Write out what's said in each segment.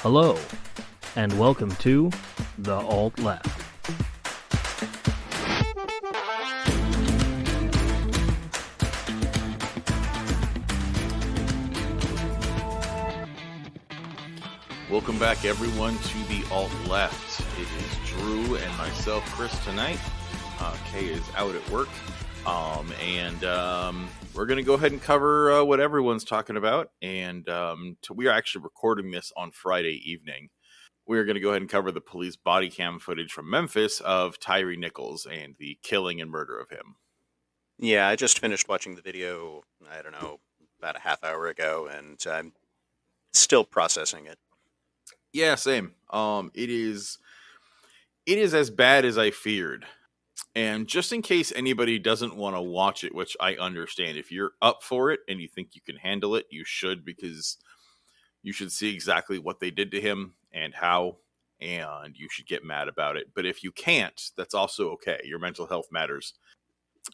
Hello, and welcome to The Alt Left. Welcome back, everyone, to The Alt Left. It is Drew and myself, Chris, tonight. Kay is out at work, and we're going to go ahead and cover what everyone's talking about, and we are actually recording this on Friday evening. We're going to go ahead and cover the police body cam footage from Memphis of Tyre Nichols and the killing and murder of him. Yeah, I just finished watching the video, I don't know, about a half hour ago, and I'm still processing it. Yeah, same. It is as bad as I feared. And just in case anybody doesn't want to watch it, which I understand, if you're up for it and you think you can handle it, you should, because you should see exactly what they did to him and how, and you should get mad about it. But if you can't, that's also okay. Your mental health matters.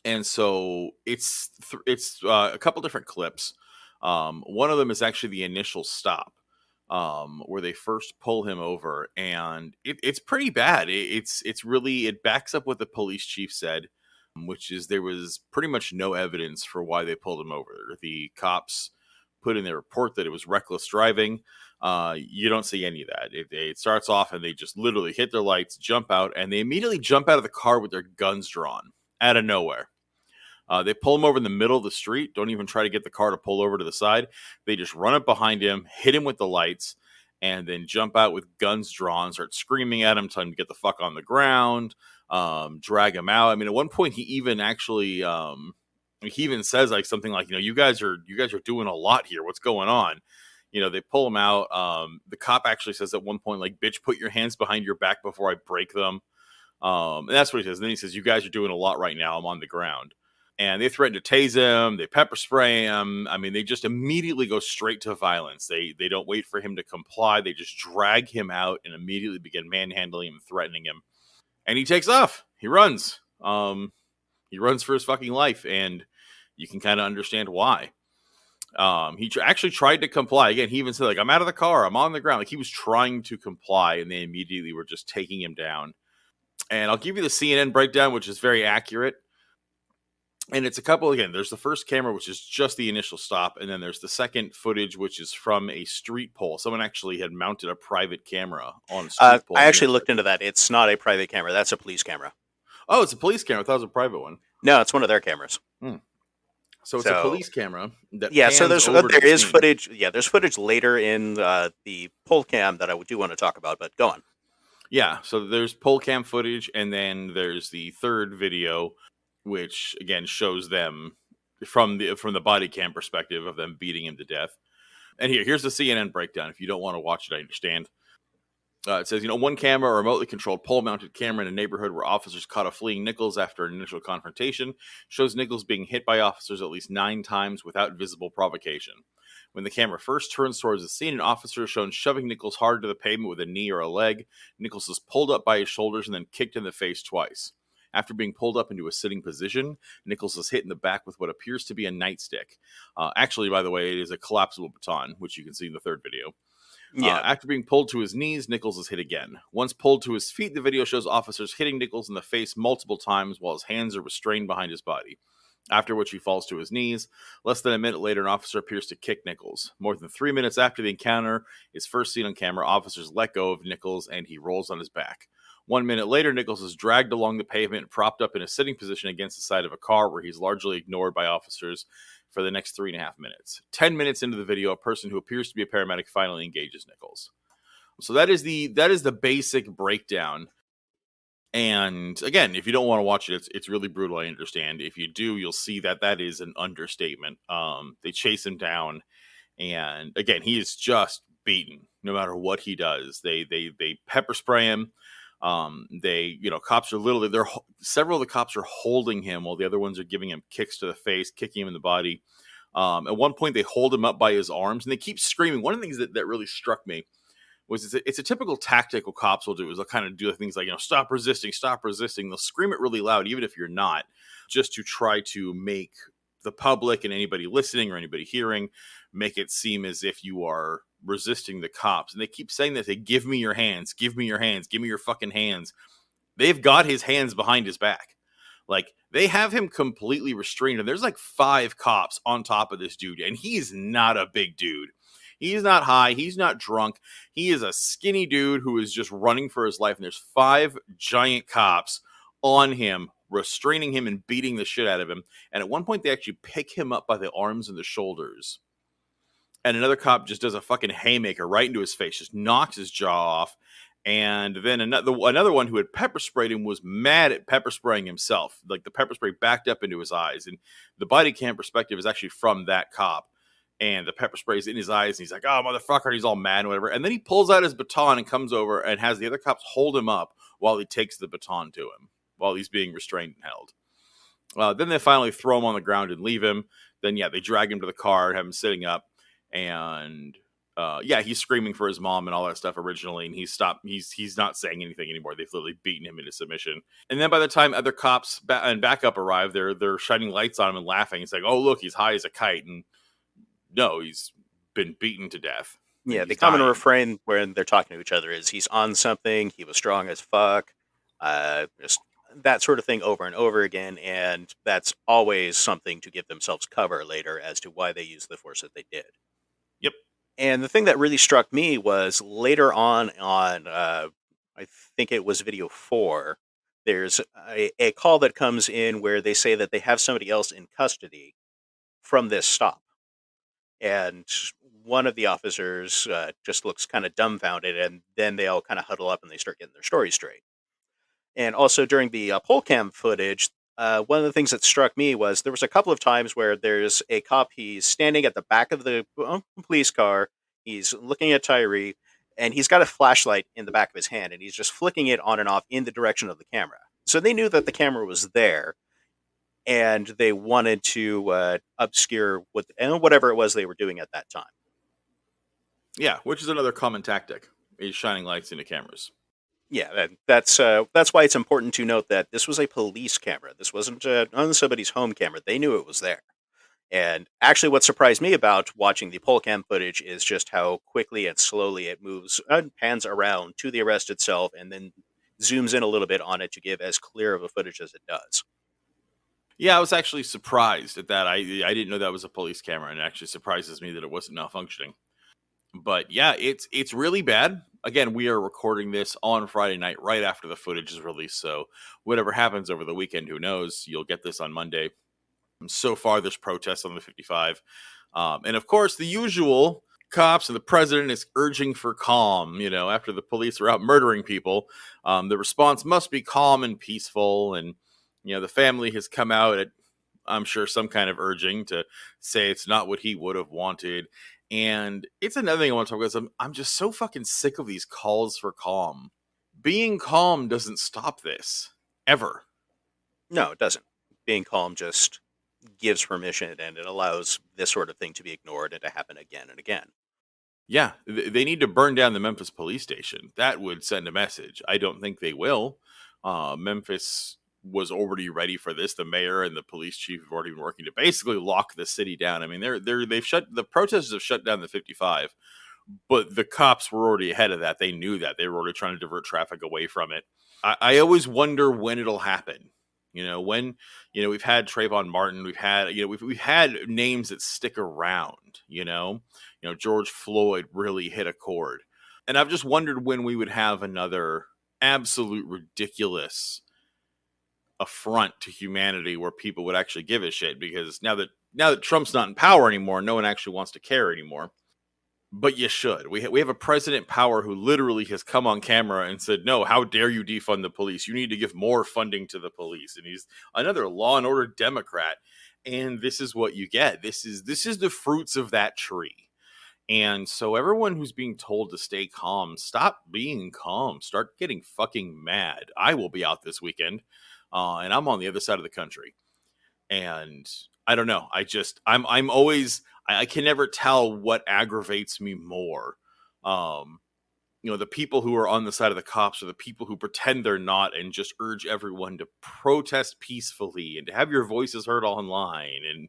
And so it's a couple different clips. One of them is actually the initial stop, where they first pull him over, and it's pretty bad. It backs up what the police chief said, which is there was pretty much no evidence for why they pulled him over. The cops put in their report that it was reckless driving. You don't see any of that. It starts off and they just literally hit their lights, jump out, and they immediately jump out of the car with their guns drawn out of nowhere. They pull him over in the middle of the street, don't even try to get the car to pull over to the side. They just run up behind him, hit him with the lights, and then jump out with guns drawn, start screaming at him, telling him to get the fuck on the ground, drag him out. I mean, at one point, he even actually, he even says like something like, you guys are doing a lot here. What's going on? They pull him out. The cop actually says at one point, like, bitch, put your hands behind your back before I break them. And that's what he says. And then he says, you guys are doing a lot right now. I'm on the ground. And they threaten to tase him. They pepper spray him. I mean, they just immediately go straight to violence. They don't wait for him to comply. They just drag him out and immediately begin manhandling him and threatening him. And he takes off. He runs. He runs for his fucking life. And you can kind of understand why. He actually tried to comply. Again, he even said, like, I'm out of the car. I'm on the ground. Like, he was trying to comply. And they immediately were just taking him down. And I'll give you the CNN breakdown, which is very accurate. And it's a couple, again, there's the first camera, which is just the initial stop. And then there's the second footage, which is from a street pole. Someone actually had mounted a private camera on a street pole. I actually looked into that. It's not a private camera. That's a police camera. Oh, it's a police camera. I thought it was a private one. No, it's one of their cameras. So it's a police camera. So there is footage. Yeah, there's footage later in the poll cam that I do want to talk about, but go on. Yeah, so there's poll cam footage, and then there's the third video, which again shows them from the body cam perspective of them beating him to death. And here's the CNN breakdown. If you don't want to watch it, I understand. It says, one camera, a remotely controlled pole-mounted camera in a neighborhood where officers caught a fleeing Nichols after an initial confrontation, shows Nichols being hit by officers at least 9 times without visible provocation. When the camera first turns towards the scene, an officer is shown shoving Nichols hard to the pavement with a knee or a leg. Nichols is pulled up by his shoulders and then kicked in the face twice. After being pulled up into a sitting position, Nichols is hit in the back with what appears to be a nightstick. Actually, by the way, it is a collapsible baton, which you can see in the third video. Yeah. After being pulled to his knees, Nichols is hit again. Once pulled to his feet, the video shows officers hitting Nichols in the face multiple times while his hands are restrained behind his body. After which he falls to his knees. Less than a minute later, an officer appears to kick Nichols. More than 3 minutes after the encounter is first seen on camera, officers let go of Nichols and he rolls on his back. 1 minute later, Nichols is dragged along the pavement and propped up in a sitting position against the side of a car where he's largely ignored by officers for the next 3.5 minutes. 10 minutes into the video, a person who appears to be a paramedic finally engages Nichols. So that is the basic breakdown. And again, if you don't want to watch it, it's really brutal. I understand. If you do, you'll see that is an understatement. They chase him down, and again, he is just beaten no matter what he does. They pepper spray him. Cops are several of the cops are holding him while the other ones are giving him kicks to the face, kicking him in the body. At one point, they hold him up by his arms and they keep screaming. One of the things that really struck me was it's a typical tactical cops will do is they'll kind of do things like, stop resisting. They'll scream it really loud, even if you're not, just to try to make the public and anybody listening or anybody hearing make it seem as if you are resisting the cops. And they keep saying that, they give me your hands, give me your hands, give me your fucking hands. They've got his hands behind his back. Like, they have him completely restrained. And there's like 5 cops on top of this dude. And he's not a big dude. He's not high. He's not drunk. He is a skinny dude who is just running for his life. And there's 5 giant cops on him, restraining him and beating the shit out of him. And at one point, they actually pick him up by the arms and the shoulders. And another cop just does a fucking haymaker right into his face, just knocks his jaw off. And then another one who had pepper sprayed him was mad at pepper spraying himself. Like, the pepper spray backed up into his eyes. And the body cam perspective is actually from that cop. And the pepper spray's in his eyes. And he's like, oh, motherfucker. And he's all mad and whatever. And then he pulls out his baton and comes over and has the other cops hold him up while he takes the baton to him, while he's being restrained and held. Then they finally throw him on the ground and leave him. Then, they drag him to the car and have him sitting up. And he's screaming for his mom and all that stuff originally, and he's not saying anything anymore. They've literally beaten him into submission. And then by the time other cops and backup arrive, they're shining lights on him and laughing. It's like, oh, look, he's high as a kite. And no, he's been beaten to death. Yeah, the common refrain when they're talking to each other is, he's on something, he was strong as fuck, just that sort of thing over and over again. And that's always something to give themselves cover later as to why they used the force that they did. Yep. And the thing that really struck me was later on I think it was video 4, there's a call that comes in where they say that they have somebody else in custody from this stop. And one of the officers just looks kind of dumbfounded, and then they all kind of huddle up and they start getting their story straight. And also during the poll cam footage, one of the things that struck me was there was a couple of times where there's a cop, he's standing at the back of the police car, he's looking at Tyre, and he's got a flashlight in the back of his hand, and he's just flicking it on and off in the direction of the camera. So they knew that the camera was there, and they wanted to obscure whatever it was they were doing at that time. Yeah, which is another common tactic, is shining lights into cameras. Yeah, that's why it's important to note that this was a police camera. This wasn't on somebody's home camera. They knew it was there. And actually what surprised me about watching the poll cam footage is just how quickly and slowly it moves and pans around to the arrest itself and then zooms in a little bit on it to give as clear of a footage as it does. Yeah, I was actually surprised at that. I didn't know that was a police camera, and it actually surprises me that it wasn't malfunctioning. But yeah, it's really bad. Again, we are recording this on Friday night, right after the footage is released. So whatever happens over the weekend, who knows? You'll get this on Monday. So far, there's protests on the 55. And of course, the usual cops and the president is urging for calm. After the police are out murdering people, the response must be calm and peaceful. And, the family has come out at, I'm sure, some kind of urging to say it's not what he would have wanted. And it's another thing I want to talk about. Is I'm just so fucking sick of these calls for calm. Being calm doesn't stop this, ever. No, it doesn't. Being calm just gives permission, and it allows this sort of thing to be ignored and to happen again and again. Yeah, they need to burn down the Memphis police station. That would send a message. I don't think they will. Memphis was already ready for this. The mayor and the police chief have already been working to basically lock the city down. I mean, the protesters have shut down the 55, but the cops were already ahead of that. They knew that. They were already trying to divert traffic away from it. I always wonder when it'll happen. When we've had Trayvon Martin, we've had names that stick around. George Floyd really hit a chord, and I've just wondered when we would have another absolute ridiculous affront to humanity where people would actually give a shit. Because now that Trump's not in power anymore, no one actually wants to care anymore. But you should. We have a president in power who literally has come on camera and said, no, how dare you defund the police? You need to give more funding to the police. And he's another law and order Democrat. And this is what you get. This is the fruits of that tree. And so everyone who's being told to stay calm, stop being calm. Start getting fucking mad. I will be out this weekend. And I'm on the other side of the country. And I don't know. I'm always... I can never tell what aggravates me more. The people who are on the side of the cops, or the people who pretend they're not and just urge everyone to protest peacefully and to have your voices heard online. And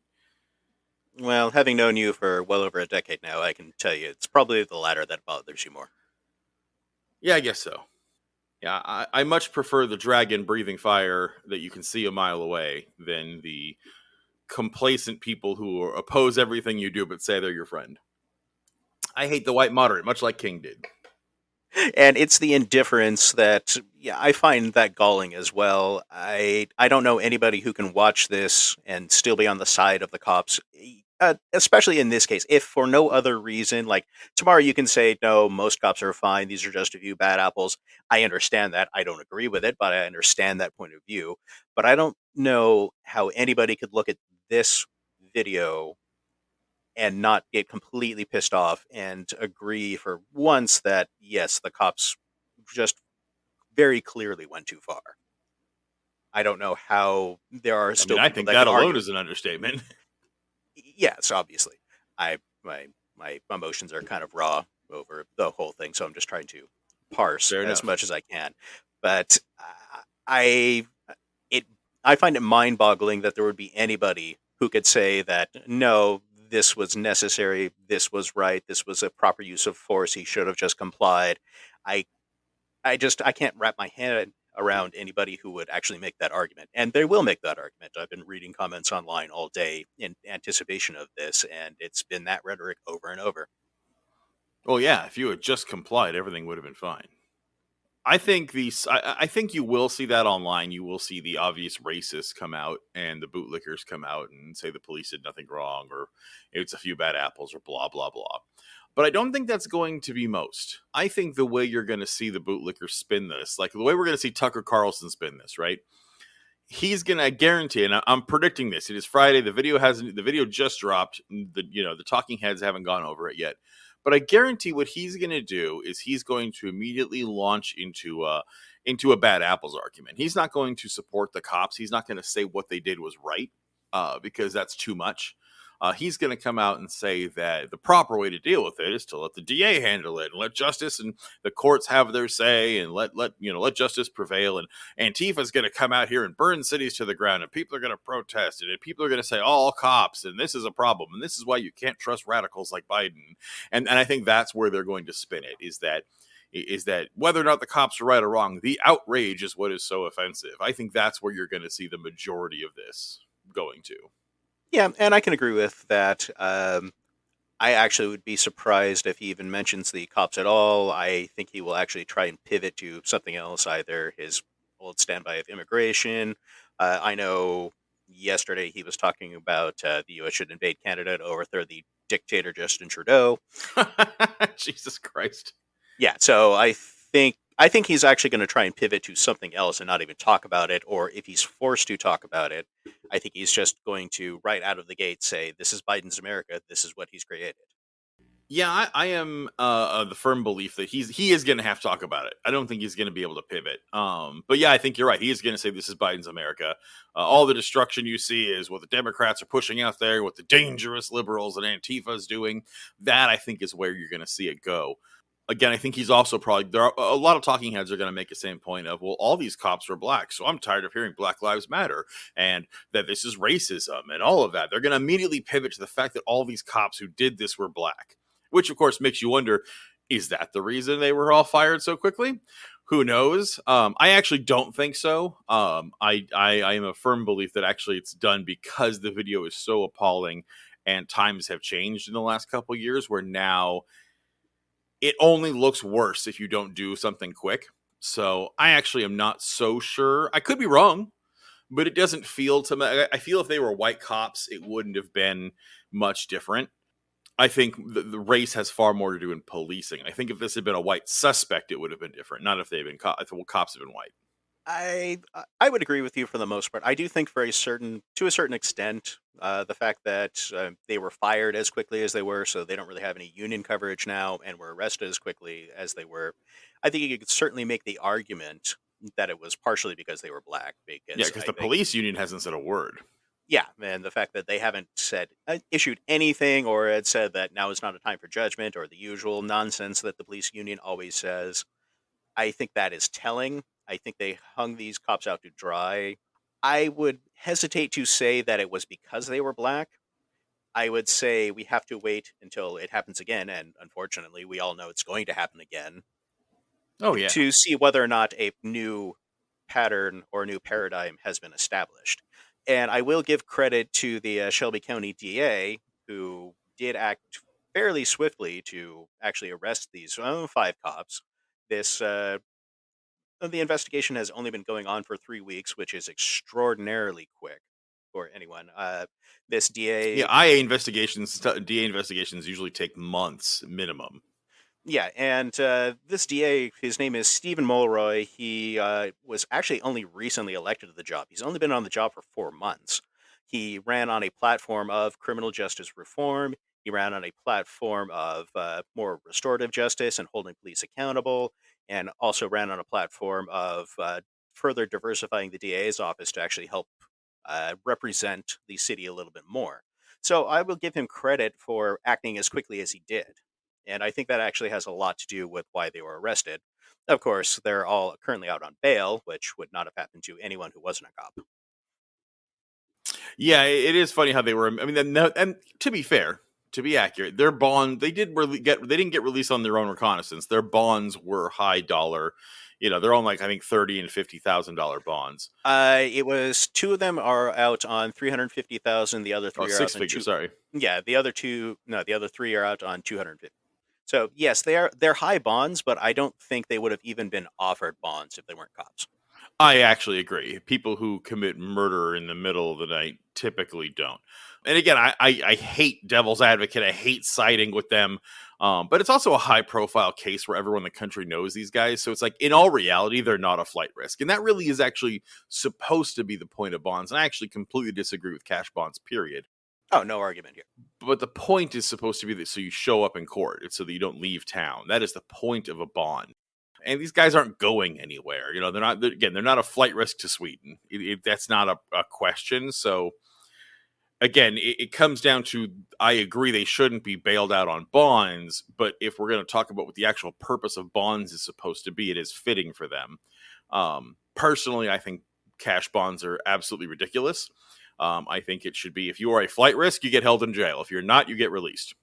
Well, having known you for well over a decade now, I can tell you it's probably the latter that bothers you more. Yeah, I guess so. Yeah, I much prefer the dragon breathing fire that you can see a mile away than the complacent people who oppose everything you do but say they're your friend. I hate the white moderate, much like King did. And it's the indifference that, yeah, I find that galling as well. I don't know anybody who can watch this and still be on the side of the cops, especially in this case. If for no other reason, like tomorrow, you can say no, most cops are fine. These are just a few bad apples. I understand that. I don't agree with it, but I understand that point of view. But I don't know how anybody could look at this video and not get completely pissed off and agree for once that yes, the cops just very clearly went too far. I don't know how there are I mean, still I people think that could that alone argue. is an understatement. Yes, obviously, I my emotions are kind of raw over the whole thing, so I'm just trying to parse Fair as enough. much as I can. But I it I find it mind-boggling that there would be anybody who could say that no, this was necessary, this was right, this was a proper use of force. He should have just complied. I I can't wrap my head around anybody who would actually make that argument. And they will make that argument. I've been reading comments online all day in anticipation of this, and it's been that rhetoric over and over. Well, yeah, if you had just complied, everything would have been fine. I think these. I think you will see that online. You will see the obvious racists come out and the bootlickers come out and say the police did nothing wrong or it's a few bad apples or blah blah blah. But I don't think that's going to be most. I think the way you're going to see the bootlickers spin this, like the way we're going to see Tucker Carlson spin this, right? He's gonna guarantee, and I'm predicting this. It is Friday. The video hasn't. The video just dropped. The talking heads haven't gone over it yet. But I guarantee what he's gonna do is he's going to immediately launch into a bad apples argument. He's not going to support the cops. He's not going to say what they did was right because that's too much. He's going to come out and say that the proper way to deal with it is to let the DA handle it and let justice and the courts have their say and let justice prevail. And Antifa's going to come out here and burn cities to the ground, and people are going to protest it, and people are going to say all cops, and this is a problem, and this is why you can't trust radicals like Biden. And I think that's where they're going to spin it. Is that whether or not the cops are right or wrong, the outrage is what is so offensive. I think that's where you're going to see the majority of this going to. Yeah, and I can agree with that. I actually would be surprised if he even mentions the cops at all. I think he will actually try and pivot to something else, either his old standby of immigration. I know yesterday he was talking about the U.S. should invade Canada to overthrow the dictator Justin Trudeau. Jesus Christ. Yeah, so I think he's actually going to try and pivot to something else and not even talk about it. Or if he's forced to talk about it, I think he's just going to right out of the gate say, "This is Biden's America. This is what he's created." Yeah, I am of the firm belief that he is going to have to talk about it. I don't think he's going to be able to pivot. But yeah, I think you're right. He is going to say this is Biden's America. All the destruction you see is what the Democrats are pushing out there, what the dangerous liberals and Antifa is doing. That I think is where you're going to see it go. Again, I think he's also probably there are a lot of talking heads are going to make the same point of, well, all these cops are black, so I'm tired of hearing Black Lives Matter and that this is racism and all of that. They're going to immediately pivot to the fact that all these cops who did this were black, which of course makes you wonder, is that the reason they were all fired so quickly? Who knows? I actually don't think so. I am a firm belief that actually it's done because the video is so appalling and times have changed in the last couple of years where now it only looks worse if you don't do something quick. So I actually am not so sure. I could be wrong, but it doesn't feel to me. I feel if they were white cops, it wouldn't have been much different. I think the race has far more to do in policing. I think if this had been a white suspect, it would have been different. Not if they've been if the cops have been white. I would agree with you for the most part. I do think to a certain extent, the fact that they were fired as quickly as they were, so they don't really have any union coverage now, and were arrested as quickly as they were. I think you could certainly make the argument that it was partially because they were black, Yeah, because because I the think, police union hasn't said a word. yeah, and the fact that they haven't issued anything or had said that now is not a time for judgment or the usual nonsense that the police union always says. I think that is telling. I think they hung these cops out to dry. I would hesitate to say that it was because they were black. I would say we have to wait until it happens again, and unfortunately, we all know it's going to happen again, Oh yeah. to see whether or not a new pattern or new paradigm has been established. And I will give credit to the Shelby County DA, who did act fairly swiftly to actually arrest these 5 cops. This The investigation has only been going on for 3 weeks, which is extraordinarily quick for anyone. This Yeah, DA, DA investigations usually take months minimum. yeah, and this DA, his name is Stephen Mulroy. He was actually only recently elected to the job. He's only been on the job for 4 months. He ran on a platform of criminal justice reform. He ran on a platform of more restorative justice and holding police accountable, and also ran on a platform of further diversifying the DA's office to actually help represent the city a little bit more. So I will give him credit for acting as quickly as he did. And I think that actually has a lot to do with why they were arrested. Of course, they're all currently out on bail, which would not have happened to anyone who wasn't a cop. Yeah, it is funny how they were. I mean, and to be fair, to be accurate, their bond they didn't get released on their own recognizance. Their bonds were high dollar. They're on like I think $30,000 and $50,000 bonds. It was 2 of them are out on 350,000. The other 3 are Six out on figures. two. Sorry. Yeah, the other 3 are out on 250. So yes, they're high bonds, but I don't think they would have even been offered bonds if they weren't cops. I actually agree. People who commit murder in the middle of the night typically don't. And again, I hate devil's advocate. I hate siding with them. But it's also a high profile case where everyone in the country knows these guys. So it's like, in all reality, they're not a flight risk. And that really is actually supposed to be the point of bonds. And I actually completely disagree with cash bonds, period. Oh, no argument here. But the point is supposed to be that so you show up in court. It's so that you don't leave town. That is the point of a bond. And these guys aren't going anywhere. They're not a flight risk to Sweden. That's not a question. So again, it comes down to, I agree they shouldn't be bailed out on bonds, but if we're going to talk about what the actual purpose of bonds is supposed to be, it is fitting for them. Personally, I think cash bonds are absolutely ridiculous. I think it should be, if you are a flight risk, you get held in jail. If you're not, you get released.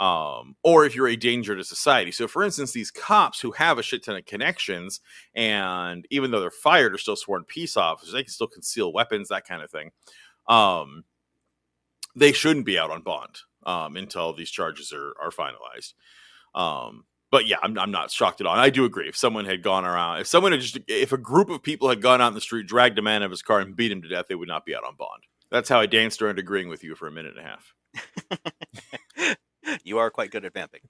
Or if you're a danger to society. So, for instance, these cops who have a shit ton of connections, and even though they're fired, are still sworn peace officers, they can still conceal weapons, that kind of thing. They shouldn't be out on bond until these charges are finalized. But yeah, I'm not shocked at all. And I do agree. If someone had gone around, if a group of people had gone out in the street, dragged a man out of his car, and beat him to death, they would not be out on bond. That's how I danced around agreeing with you for a minute and a half. You are quite good at vamping.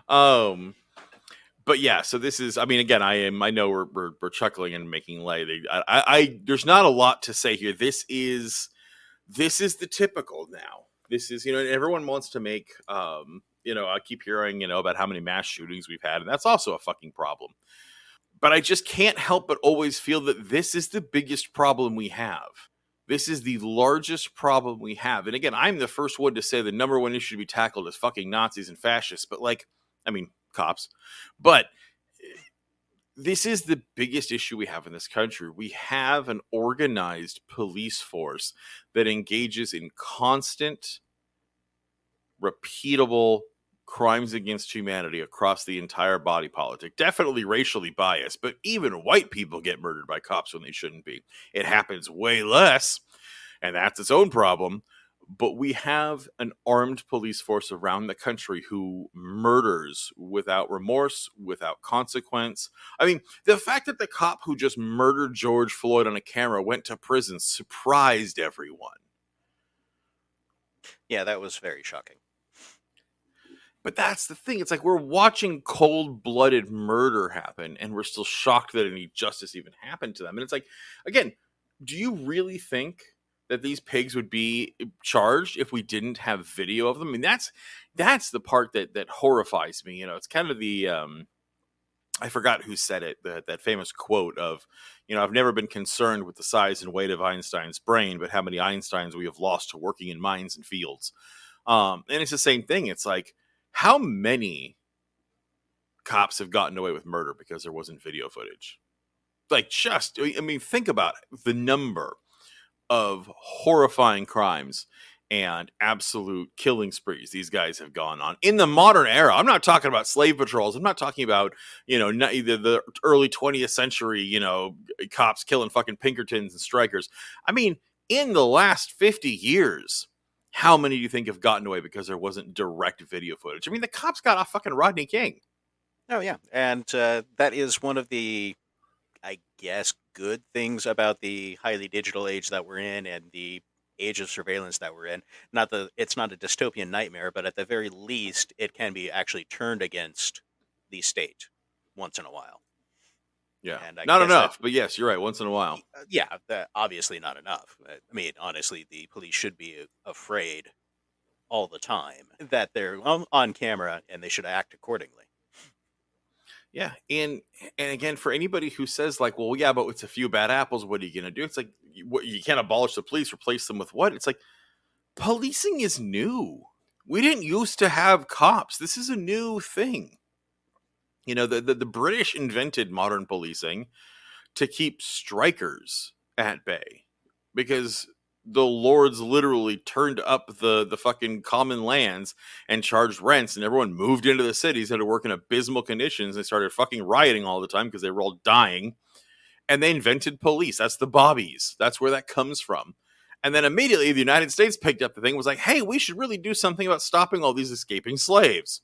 But yeah, so this is, I mean, again, I know we're chuckling and making light. There's not a lot to say here. This is the typical now. This is, everyone wants to make, I keep hearing, about how many mass shootings we've had, and that's also a fucking problem. But I just can't help but always feel that this is the biggest problem we have. This is the largest problem we have. And again, I'm the first one to say the number one issue to be tackled is fucking Nazis and fascists. But cops. But this is the biggest issue we have in this country. We have an organized police force that engages in constant, repeatable crimes against humanity across the entire body politic. Definitely racially biased, but even white people get murdered by cops when they shouldn't be. It happens way less, and that's its own problem. But we have an armed police force around the country who murders without remorse, without consequence. I mean, the fact that the cop who just murdered George Floyd on a camera went to prison surprised everyone. Yeah, that was very shocking. But that's the thing. It's like we're watching cold-blooded murder happen, and we're still shocked that any justice even happened to them. And it's like, again, do you really think that these pigs would be charged if we didn't have video of them? I mean, that's the part that horrifies me. It's kind of the I forgot who said it, that famous quote of, I've never been concerned with the size and weight of Einstein's brain, but how many Einsteins we have lost to working in mines and fields. And it's the same thing. It's like, how many cops have gotten away with murder because there wasn't video footage? Think about it, the number of horrifying crimes and absolute killing sprees these guys have gone on in the modern era. I'm not talking about slave patrols. I'm not talking about, the early 20th century, cops killing fucking Pinkertons and strikers. I mean, in the last 50 years, how many do you think have gotten away because there wasn't direct video footage? I mean, the cops got off fucking Rodney King. Oh, yeah. And that is one of the, I guess, good things about the highly digital age that we're in and the age of surveillance that we're in. It's not a dystopian nightmare, but at the very least, it can be actually turned against the state once in a while. Yeah, and I not guess enough, but yes, you're right. Once in a while. Yeah, obviously not enough. I mean, honestly, the police should be afraid all the time that they're on camera and they should act accordingly. Yeah, and again, for anybody who says like, well, yeah, but it's a few bad apples, what are you gonna do? It's like, you can't abolish the police, replace them with what? It's like, policing is new. We didn't used to have cops. This is a new thing. The British invented modern policing to keep strikers at bay, because the lords literally turned up the fucking common lands and charged rents, and everyone moved into the cities, had to work in abysmal conditions. They started fucking rioting all the time because they were all dying, and they invented police. That's the bobbies. That's where that comes from. And then immediately the United States picked up the thing, was like, hey, we should really do something about stopping all these escaping slaves.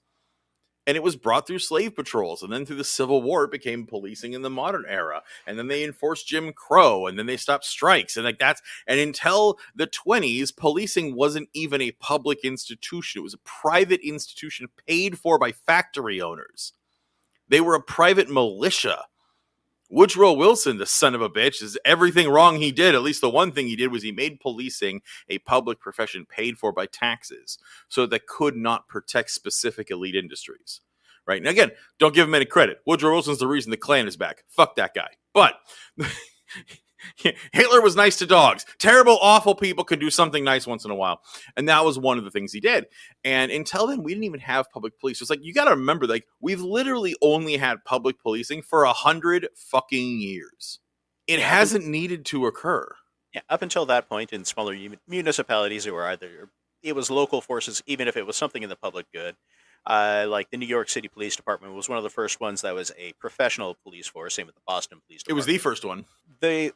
And it was brought through slave patrols, and then through the Civil War, it became policing in the modern era. And then they enforced Jim Crow, and then they stopped strikes, and and until the 20s, policing wasn't even a public institution. It was a private institution paid for by factory owners. They were a private militia. Woodrow Wilson, the son of a bitch, is everything wrong he did. At least the one thing he did was he made policing a public profession paid for by taxes, so that could not protect specific elite industries. Right? And again, don't give him any credit. Woodrow Wilson's the reason the Klan is back. Fuck that guy. But Hitler was nice to dogs. Terrible, awful people could do something nice once in a while. And that was one of the things he did. And until then, we didn't even have public police. It's like, you got to remember, like, we've literally only had public policing for 100 fucking years. It hasn't needed to occur. Yeah, up until that point in smaller municipalities, it was local forces, even if it was something in the public good. Like the New York City Police Department was one of the first ones that was a professional police force. Same with the Boston Police Department. It was the first one.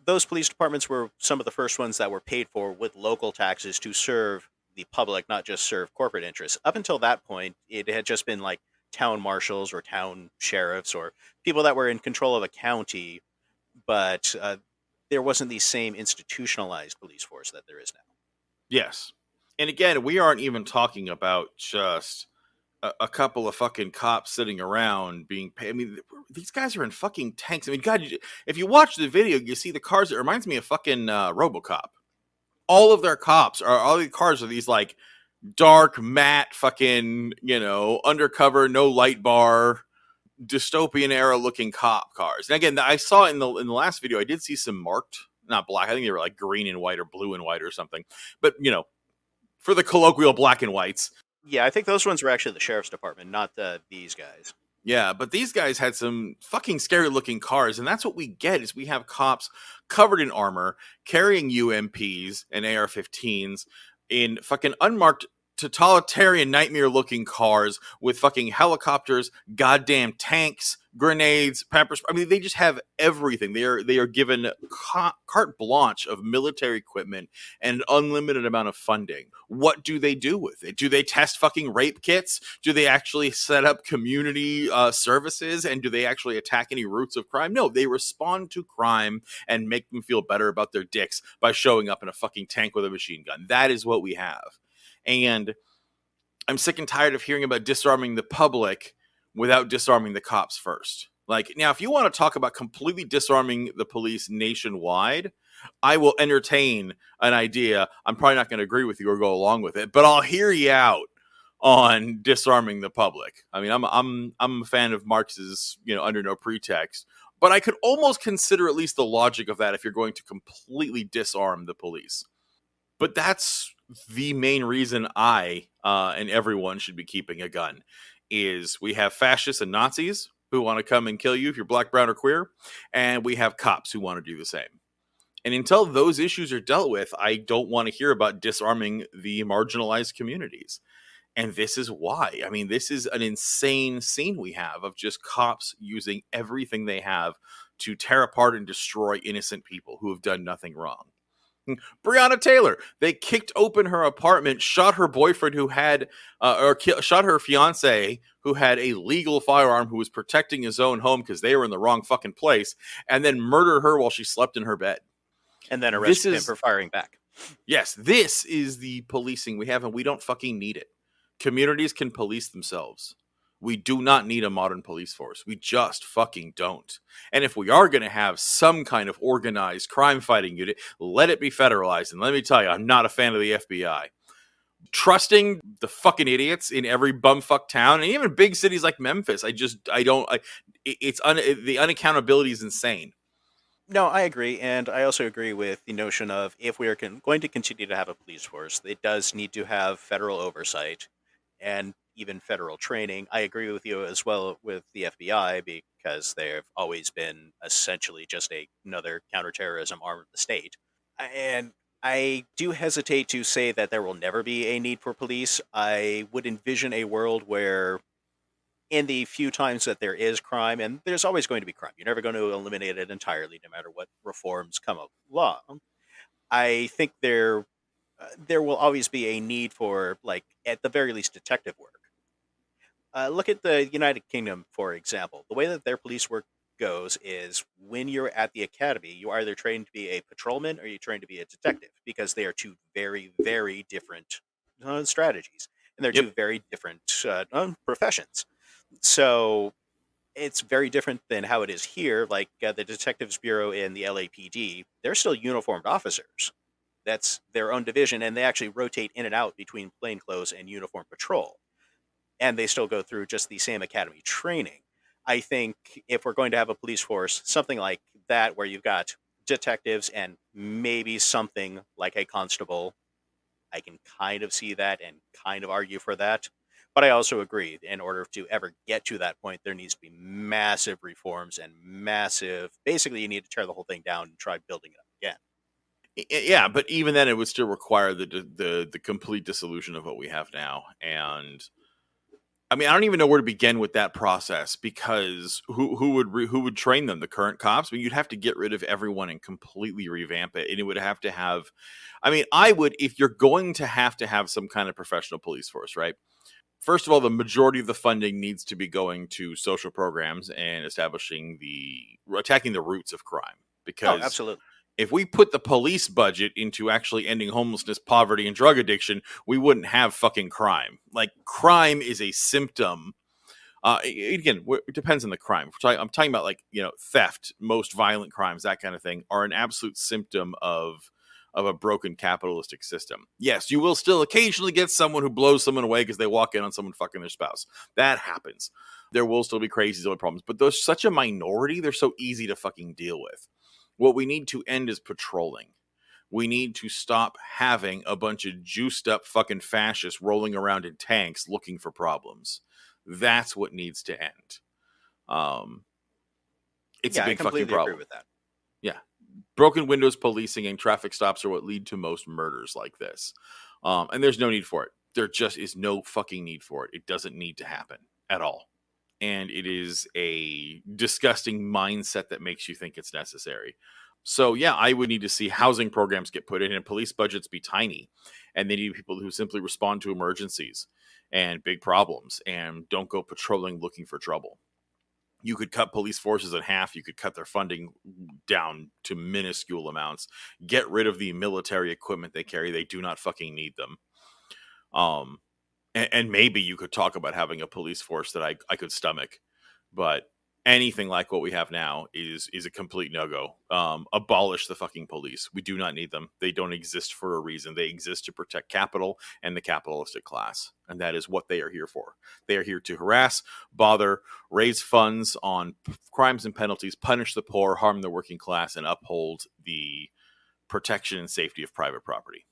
Those police departments were some of the first ones that were paid for with local taxes to serve the public, not just serve corporate interests. Up until that point, it had just been like town marshals or town sheriffs or people that were in control of a county, but there wasn't the same institutionalized police force that there is now. Yes. And again, we aren't even talking about just a couple of fucking cops sitting around being paid. I mean, these guys are in fucking tanks. I mean, God, if you watch the video, you see the cars. It reminds me of fucking RoboCop. All of their cops all the cars are these like dark, matte, fucking, undercover, no light bar, dystopian era looking cop cars. And again, I saw in the last video, I did see some marked, not black. I think they were like green and white or blue and white or something. But for the colloquial black and whites. Yeah, I think those ones were actually the sheriff's department, not these guys. Yeah, but these guys had some fucking scary looking cars, and that's what we get is we have cops covered in armor, carrying UMPs and AR-15s in fucking unmarked totalitarian nightmare looking cars with fucking helicopters, goddamn tanks, grenades, pepper spray. I mean, they just have everything. They are given carte blanche of military equipment and an unlimited amount of funding. What do they do with it? Do they test fucking rape kits? Do they actually set up community services? And do they actually attack any roots of crime? No, they respond to crime and make them feel better about their dicks by showing up in a fucking tank with a machine gun. That is what we have. And I'm sick and tired of hearing about disarming the public without disarming the cops first. Like, now, if you want to talk about completely disarming the police nationwide, I will entertain an idea. I'm probably not going to agree with you or go along with it, but I'll hear you out on disarming the public. I mean, I'm a fan of Marx's, under no pretext, but I could almost consider at least the logic of that if you're going to completely disarm the police. But that's the main reason I and everyone should be keeping a gun, is we have fascists and Nazis who want to come and kill you if you're black, brown, or queer, and we have cops who want to do the same. And until those issues are dealt with, I don't want to hear about disarming the marginalized communities. And this is why. I mean, this is an insane scene we have of just cops using everything they have to tear apart and destroy innocent people who have done nothing wrong. Breonna Taylor, they kicked open her apartment, shot her boyfriend who had, shot her fiance who had a legal firearm who was protecting his own home because they were in the wrong fucking place, and then murdered her while she slept in her bed. And then This arrested him is, for firing back. yes, this is the policing we have, and we don't fucking need it. Communities can police themselves. We do not need a modern police force. We just fucking don't. And if we are going to have some kind of organized crime fighting unit, let it be federalized. And let me tell you, I'm not a fan of the FBI. Trusting the fucking idiots in every bumfuck town, and even big cities like Memphis, the unaccountability is insane. No, I agree, and I also agree with the notion of if we are going to continue to have a police force, it does need to have federal oversight and even federal training. I agree with you as well with the FBI because they've always been essentially just another counterterrorism arm of the state. And I do hesitate to say that there will never be a need for police. I would envision a world where in the few times that there is crime, and there's always going to be crime, you're never going to eliminate it entirely, no matter what reforms come along. I think there will always be a need for, like, at the very least, detective work. Look at the United Kingdom, for example. The way that their police work goes is when you're at the academy, you are either trained to be a patrolman or you're trained to be a detective because they are two very, very different strategies, and they're Yep. two very different professions. So it's very different than how it is here. Like the Detectives Bureau in the LAPD, they're still uniformed officers. That's their own division, and they actually rotate in and out between plainclothes and uniform patrol. And they still go through just the same academy training. I think if we're going to have a police force, something like that, where you've got detectives and maybe something like a constable, I can kind of see that and kind of argue for that. But I also agree, in order to ever get to that point, there needs to be massive reforms and massive. Basically, you need to tear the whole thing down and try building it up again. Yeah, but even then, it would still require the complete dissolution of what we have now. And I mean, I don't even know where to begin with that process, because who would train them? The current cops? I mean, you'd have to get rid of everyone and completely revamp it, and it would have to have. I mean, I would, if you're going to have some kind of professional police force, right? First of all, the majority of the funding needs to be going to social programs and attacking the roots of crime, Oh, because absolutely. if we put the police budget into actually ending homelessness, poverty, and drug addiction, we wouldn't have fucking crime. Like, crime is a symptom. Again, it depends on the crime. I'm talking about, like, theft, most violent crimes, that kind of thing, are an absolute symptom of a broken capitalistic system. Yes, you will still occasionally get someone who blows someone away because they walk in on someone fucking their spouse. That happens. There will still be crazy other problems, but there's such a minority. They're so easy to fucking deal with. What we need to end is patrolling. We need to stop having a bunch of juiced up fucking fascists rolling around in tanks looking for problems. That's what needs to end. It's a Yeah, I big fucking completely agree problem. with that. Yeah. Broken windows policing and traffic stops are what lead to most murders like this. And there's no need for it. There just is no fucking need for it. It doesn't need to happen at all. And it is a disgusting mindset that makes you think it's necessary. So yeah, I would need to see housing programs get put in and police budgets be tiny. And they need people who simply respond to emergencies and big problems and don't go patrolling looking for trouble. You could cut police forces in half. You could cut their funding down to minuscule amounts. Get rid of the military equipment they carry. They do not fucking need them. And maybe you could talk about having a police force that I could stomach, but anything like what we have now is a complete no-go. Abolish the fucking police. We do not need them. They don't exist for a reason. They exist to protect capital and the capitalistic class, and that is what they are here for. They are here to harass, bother, raise funds on crimes and penalties, punish the poor, harm the working class, and uphold the protection and safety of private property.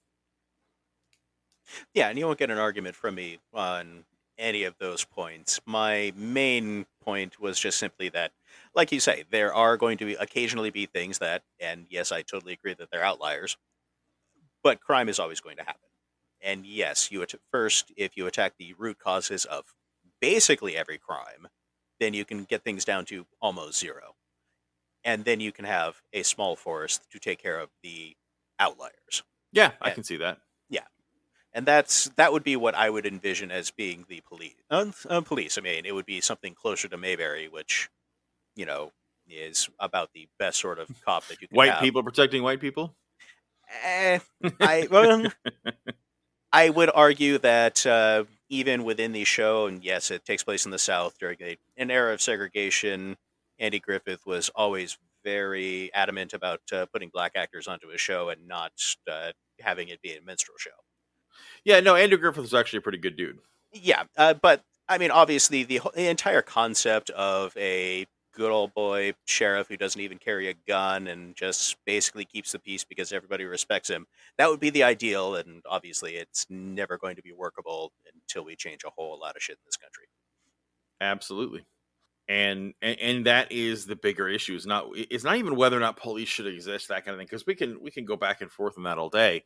Yeah, and you won't get an argument from me on any of those points. My main point was just simply that, like you say, there are going to occasionally be things that, and yes, I totally agree that they're outliers, but crime is always going to happen. And yes, first, if you attack the root causes of basically every crime, then you can get things down to almost zero. And then you can have a small force to take care of the outliers. Yeah, I And can see that. yeah, and that would be what I would envision as being the police. Police. I mean, it would be something closer to Mayberry, which you know is about the best sort of cop that you could White have. people protecting white people? Eh, I I would argue that even within the show, and yes, it takes place in the South during an era of segregation. Andy Griffith was always very adamant about putting black actors onto his show and not having it be a minstrel show. Yeah, no, Andrew Griffith was actually a pretty good dude. Yeah, but I mean, obviously, the entire concept of a good old boy sheriff who doesn't even carry a gun and just basically keeps the peace because everybody respects him, that would be the ideal, and obviously it's never going to be workable until we change a whole lot of shit in this country. Absolutely. And that is the bigger issue. It's not even whether or not police should exist, that kind of thing, because we can go back and forth on that all day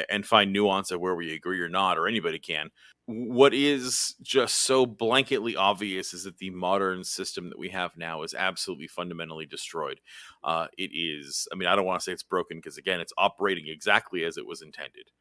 and find nuance of where we agree or not, or anybody can. What is just so blanketly obvious is that the modern system that we have now is absolutely fundamentally destroyed. It is, I mean, I don't want to say it's broken because, again, it's operating exactly as it was intended.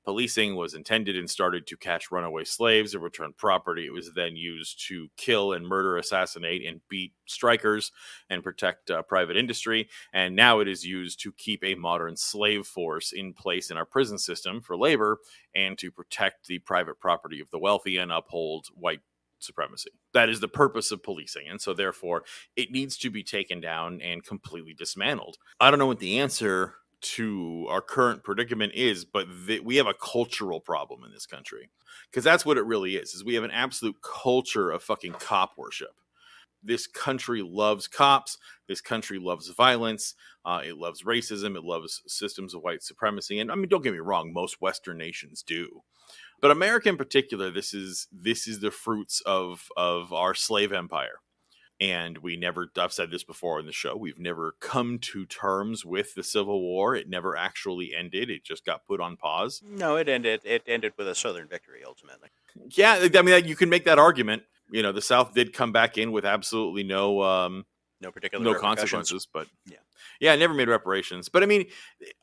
Policing was intended and started to catch runaway slaves and return property. It was then used to kill and murder, assassinate, and beat strikers and protect private industry. And now it is used to keep a modern slave force in place in our prison system for labor and to protect the private property of the wealthy and uphold white supremacy. That is the purpose of policing. And so therefore it needs to be taken down and completely dismantled. I don't know what the answer to our current predicament is, but we have a cultural problem in this country, because that's what it really is we have an absolute culture of fucking cop worship. This country loves cops. This country loves violence. It loves racism. It loves systems of white supremacy. And I mean, don't get me wrong, most Western nations do, but America in particular, this is the fruits of our slave empire. And I've said this before in the show, we've never come to terms with the Civil War. It never actually ended. It just got put on pause. No, it ended. It ended with a Southern victory, ultimately. Yeah, I mean, you can make that argument. You know, the South did come back in with absolutely no consequences, but yeah, it never made reparations. But I mean,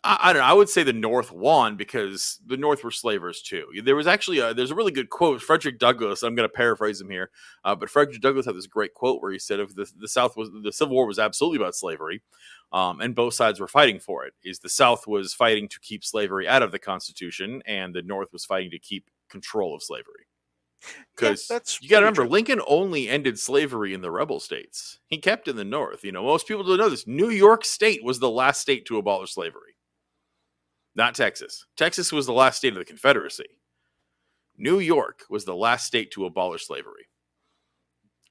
I don't know. I would say the North won because the North were slavers too. There was actually there's a really good quote. Frederick Douglass. I'm going to paraphrase him here, but Frederick Douglass had this great quote where he said, "If the South was the Civil War was absolutely about slavery, and both sides were fighting for it. Is the South was fighting to keep slavery out of the Constitution, and the North was fighting to keep control of slavery." Because you got to remember, Lincoln only ended slavery in the rebel states. He kept in the North. You know, most people don't know this. New York State was the last state to abolish slavery. Not Texas. Texas was the last state of the Confederacy. New York was the last state to abolish slavery.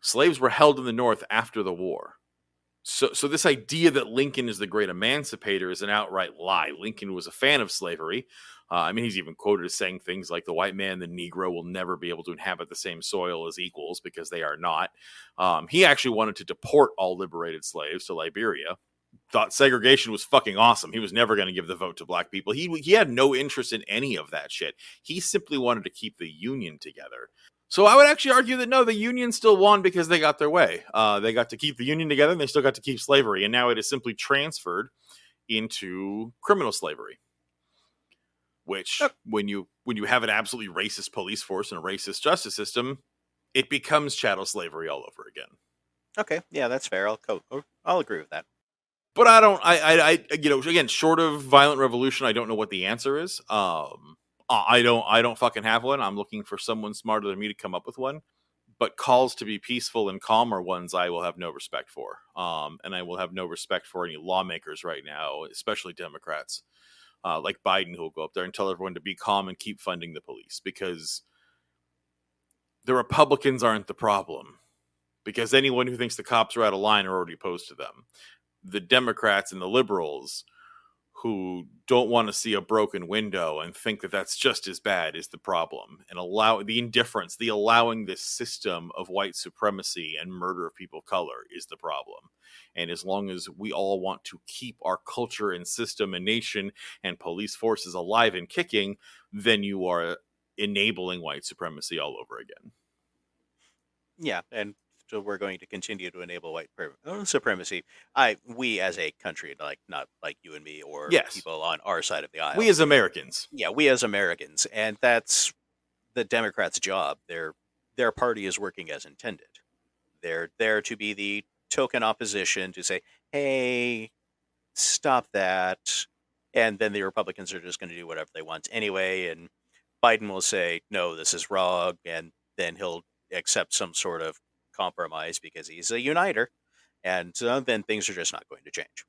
Slaves were held in the North after the war. So this idea that Lincoln is the great emancipator is an outright lie. Lincoln was a fan of slavery. I mean, he's even quoted as saying things like the white man and the Negro will never be able to inhabit the same soil as equals because they are not. He actually wanted to deport all liberated slaves to Liberia. Thought segregation was fucking awesome. He was never going to give the vote to black people. He had no interest in any of that shit. He simply wanted to keep the Union together. So I would actually argue that no, the Union still won because they got their way. They got to keep the Union together and they still got to keep slavery. And now it is simply transferred into criminal slavery. Which, when you have an absolutely racist police force and a racist justice system, it becomes chattel slavery all over again. Okay, yeah, that's fair. I'll agree with that. But I again, short of violent revolution, I don't know what the answer is. I don't fucking have one. I'm looking for someone smarter than me to come up with one. But calls to be peaceful and calm are ones I will have no respect for. And I will have no respect for any lawmakers right now, especially Democrats. Like Biden, who will go up there and tell everyone to be calm and keep funding the police, because the Republicans aren't the problem, because anyone who thinks the cops are out of line are already opposed to them. The Democrats and the liberals who don't want to see a broken window and think that that's just as bad is the problem, and allow the indifference, the allowing this system of white supremacy and murder of people of color is the problem. And as long as we all want to keep our culture and system and nation and police forces alive and kicking, then you are enabling white supremacy all over again. Yeah, and so we're going to continue to enable supremacy. We as a country, like not like you and me or Yes, people on our side of the aisle. we as Americans. Yeah, we as Americans, and that's the Democrats' job. Their party is working as intended. They're there to be the token opposition to say, "Hey, stop that," and then the Republicans are just going to do whatever they want anyway. And Biden will say, "No, this is wrong," and then he'll accept some sort of compromise because he's a uniter, and then things are just not going to change.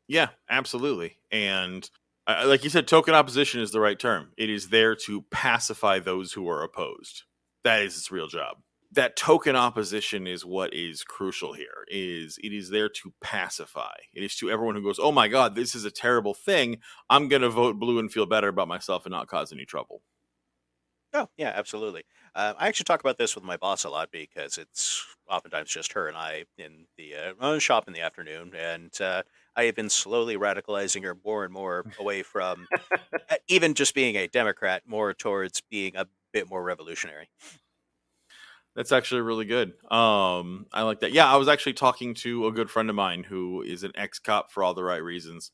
Yeah, absolutely. And like you said, token opposition is the right term. It is there to pacify those who are opposed. That is its real job. That token opposition is what is crucial here. It is there to pacify. It is to everyone who goes, "Oh my God, this is a terrible thing. I'm going to vote blue and feel better about myself and not cause any trouble." Oh, yeah, absolutely. I actually talk about this with my boss a lot because it's oftentimes just her and I in the shop in the afternoon, and I have been slowly radicalizing her more and more away from even just being a Democrat, more towards being a bit more revolutionary. That's actually really good. I like that. Yeah, I was actually talking to a good friend of mine who is an ex-cop for all the right reasons.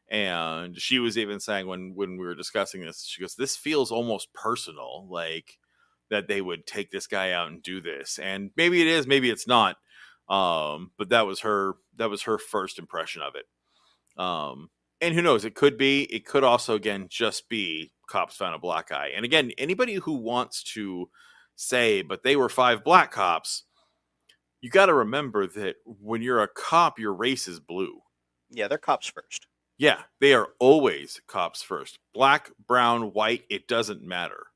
And she was even saying when we were discussing this, she goes, "This feels almost personal, like that they would take this guy out and do this." And maybe it is, maybe it's not. But that was her first impression of it. And who knows? It could be. It could also, again, just be cops found a black guy. And again, anybody who wants to say, "But they were 5 black cops," you got to remember that when you're a cop, your race is blue. Yeah, they're cops first. Yeah, they are always cops first. Black, brown, white, it doesn't matter.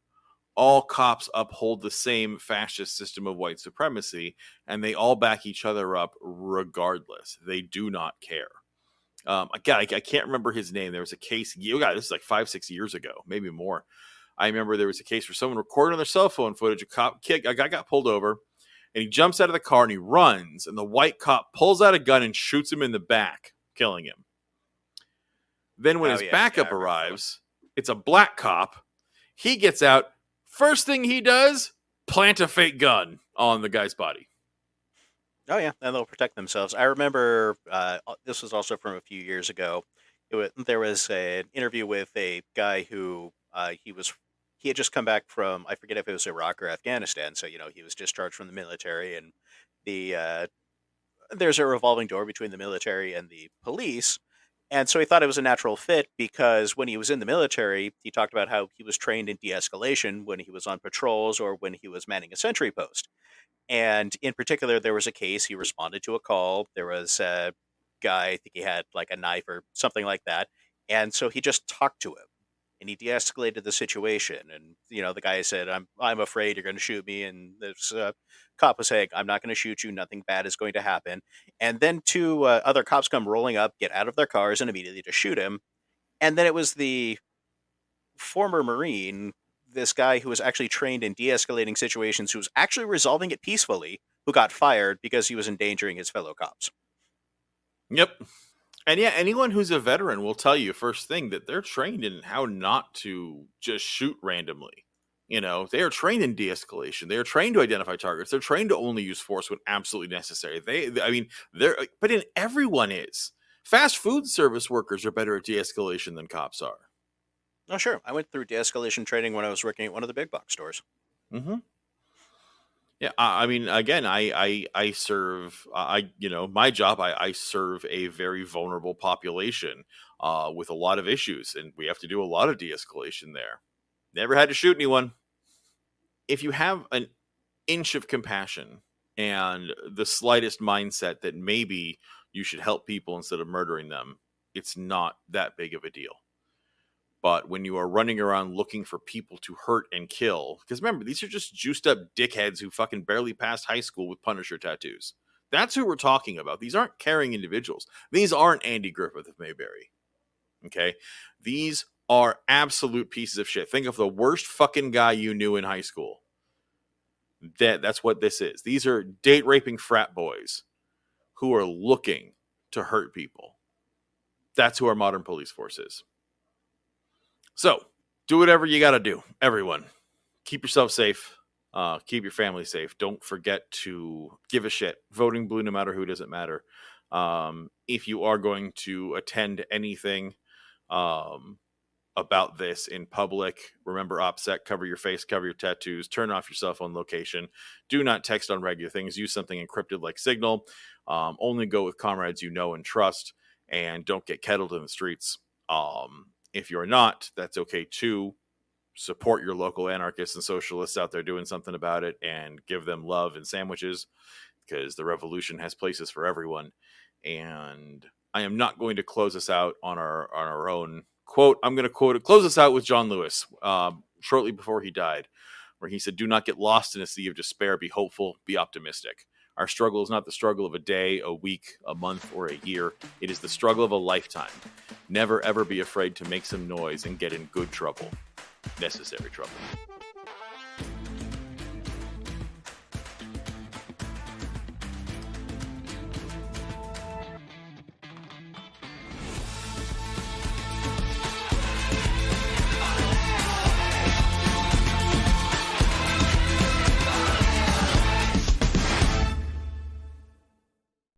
All cops uphold the same fascist system of white supremacy, and they all back each other up regardless. They do not care. Again, I can't remember his name. There was a case. God, this is like 5-6 years ago, maybe more. I remember there was a case where someone recorded on their cell phone footage. A guy got pulled over, and he jumps out of the car and he runs, and the white cop pulls out a gun and shoots him in the back, killing him. Then when his backup arrives, it's a black cop. He gets out. First thing he does, plant a fake gun on the guy's body. Oh yeah, and they'll protect themselves. I remember this was also from a few years ago. There was an interview with a guy who he had just come back from, I forget if it was Iraq or Afghanistan. So he was discharged from the military, and the there's a revolving door between the military and the police. And so he thought it was a natural fit because when he was in the military, he talked about how he was trained in de-escalation when he was on patrols or when he was manning a sentry post. And in particular, there was a case, he responded to a call. There was a guy, I think he had like a knife or something like that. And so he just talked to him and he de-escalated the situation. And, the guy said, I'm afraid you're going to shoot me. And this cop was saying, "I'm not going to shoot you. Nothing bad is going to happen." And then two other cops come rolling up, get out of their cars and immediately just shoot him. And then it was the former Marine, this guy who was actually trained in de-escalating situations, who was actually resolving it peacefully, who got fired because he was endangering his fellow cops. Yep. And yeah, anyone who's a veteran will tell you first thing that they're trained in how not to just shoot randomly. They are trained in de-escalation. They are trained to identify targets. They're trained to only use force when absolutely necessary. But everyone is. Fast food service workers are better at de-escalation than cops are. Oh, sure. I went through de-escalation training when I was working at one of the big box stores. Mm-hmm. Yeah, again, I serve. My job. I serve a very vulnerable population with a lot of issues, and we have to do a lot of de-escalation there. Never had to shoot anyone. If you have an inch of compassion and the slightest mindset that maybe you should help people instead of murdering them, it's not that big of a deal. But when you are running around looking for people to hurt and kill, because remember, these are just juiced up dickheads who fucking barely passed high school with Punisher tattoos. That's who we're talking about. These aren't caring individuals. These aren't Andy Griffith of Mayberry. Okay? These are absolute pieces of shit. Think of the worst fucking guy you knew in high school. That's what this is. These are date raping frat boys who are looking to hurt people. That's who our modern police force is. So, do whatever you got to do, everyone. Keep yourself safe. Keep your family safe. Don't forget to give a shit. Voting blue, no matter who, doesn't matter. If you are going to attend anything about this in public, remember OPSEC, cover your face, cover your tattoos, turn off your cell phone location. Do not text on regular things. Use something encrypted like Signal. Only go with comrades you know and trust, and don't get kettled in the streets. If you're not, that's okay too. Support your local anarchists and socialists out there doing something about it, and give them love and sandwiches, because the revolution has places for everyone. And I am not going to close us out on our own quote. I'm going to close us out with John Lewis shortly before he died, where he said, "Do not get lost in a sea of despair. Be hopeful. Be optimistic. Our struggle is not the struggle of a day, a week, a month, or a year. It is the struggle of a lifetime. Never, ever be afraid to make some noise and get in good trouble. Necessary trouble."